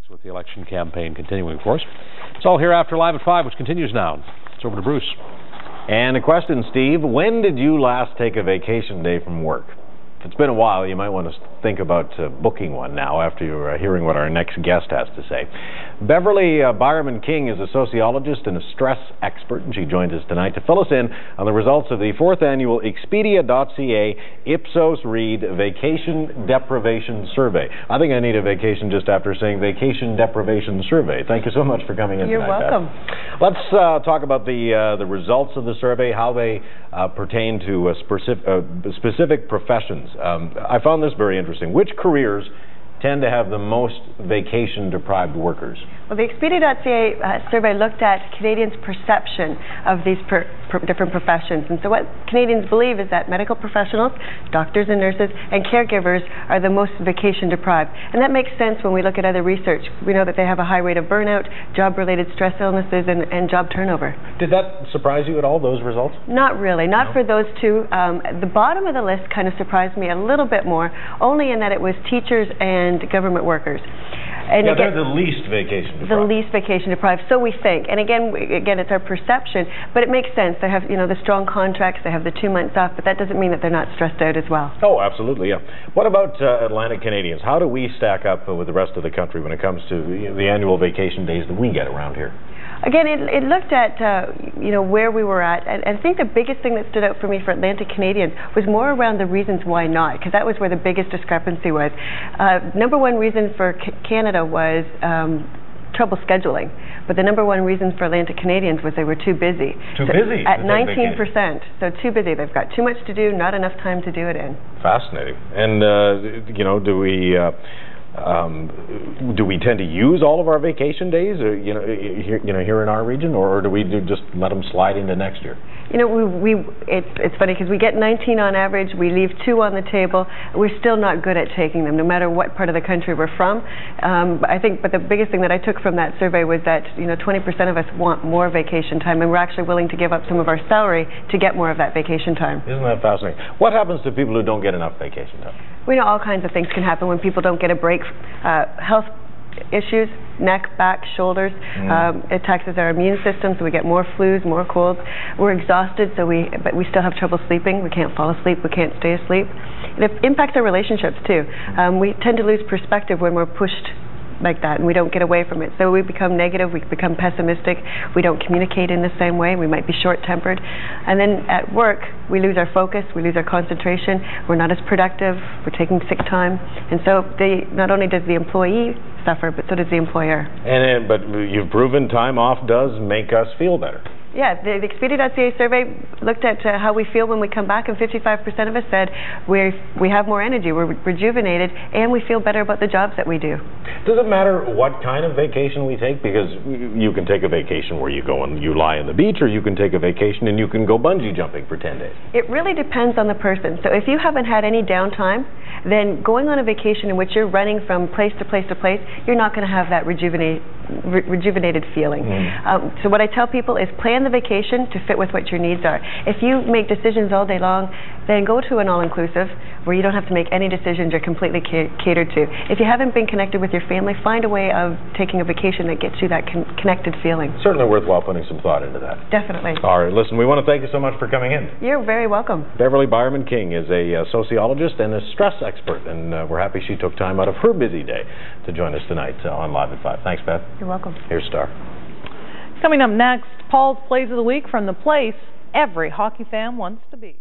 With the election campaign continuing, of course. It's all here after Live at 5, which continues now. It's over to Bruce. And a question, Steve. When did you last take a vacation day from work? If it's been a while, you might want to think about booking one now after you're hearing what our next guest has to say. Beverly Beuermann-King is a sociologist and a stress expert, and she joins us tonight to fill us in on the results of the 4th annual Expedia.ca Ipsos Reid Vacation Deprivation Survey. I think I need a vacation just after saying Vacation Deprivation Survey. Thank you so much for coming in tonight. You're welcome. Let's talk about the results of the survey, how they pertain to specific professions. I found this very interesting. Which careers tend to have the most vacation-deprived workers? Well, the Expedia.ca survey looked at Canadians' perception of these different professions. And so what Canadians believe is that medical professionals, doctors and nurses, and caregivers are the most vacation-deprived. And that makes sense when we look at other research. We know that they have a high rate of burnout, job-related stress illnesses, and job turnover. Did that surprise you at all, those results? Not really. Not for those two. The bottom of the list kind of surprised me a little bit more, only in that it was teachers and government workers. And yeah, they're the least vacation deprived. The least vacation deprived, so we think. And again, it's our perception, but it makes sense. They have, the strong contracts, they have the 2 months off, but that doesn't mean that they're not stressed out as well. Oh, absolutely, yeah. What about Atlantic Canadians? How do we stack up with the rest of the country when it comes to the annual vacation days that we get around here? Again, it looked at where we were at, and I think the biggest thing that stood out for me for Atlantic Canadians was more around the reasons why not, because that was where the biggest discrepancy was. Number one reason for Canada was trouble scheduling, but the number one reason for Atlantic Canadians was they were too busy. Busy? At 19%, so too busy. They've got too much to do, not enough time to do it in. Fascinating. And do we tend to use all of our vacation days, or, here in our region, or do we just let them slide into next year? It's funny because we get 19 on average, we leave 2 on the table. We're still not good at taking them, no matter what part of the country we're from. But the biggest thing that I took from that survey was that 20% of us want more vacation time, and we're actually willing to give up some of our salary to get more of that vacation time. Isn't that fascinating? What happens to people who don't get enough vacation time? We know all kinds of things can happen when people don't get a break. Health issues, neck, back, shoulders. It taxes our immune system, so we get more flus, more colds. We're exhausted, but we still have trouble sleeping. We can't fall asleep. We can't stay asleep. And it impacts our relationships too. We tend to lose perspective when we're pushed like that, and we don't get away from it. So we become negative, we become pessimistic, we don't communicate in the same way, we might be short-tempered. And then at work, we lose our focus, we lose our concentration, we're not as productive, we're taking sick time. And so not only does the employee suffer, but so does the employer. But you've proven time off does make us feel better. Yeah, the Expedia.ca survey looked at how we feel when we come back, and 55% of us said we have more energy, we're rejuvenated, and we feel better about the jobs that we do. Does it matter what kind of vacation we take? Because you can take a vacation where you go and you lie on the beach, or you can take a vacation and you can go bungee jumping for 10 days. It really depends on the person. So if you haven't had any downtime, then going on a vacation in which you're running from place to place to place, you're not going to have that rejuvenated feeling. So what I tell people is plan the vacation to fit with what your needs are. If you make decisions all day long, then go to an all-inclusive where you don't have to make any decisions, you're completely catered to. If you haven't been connected with your family, find a way of taking a vacation that gets you that connected feeling. Certainly worthwhile putting some thought into that. Definitely. All right, listen, we want to thank you so much for coming in. You're very welcome. Beverly Beuermann-King is a sociologist and a stress expert, and we're happy she took time out of her busy day to join us tonight on Live at 5. Thanks, Beth. You're welcome. Here's Star. Coming up next, Paul's Plays of the Week from the place every hockey fan wants to be.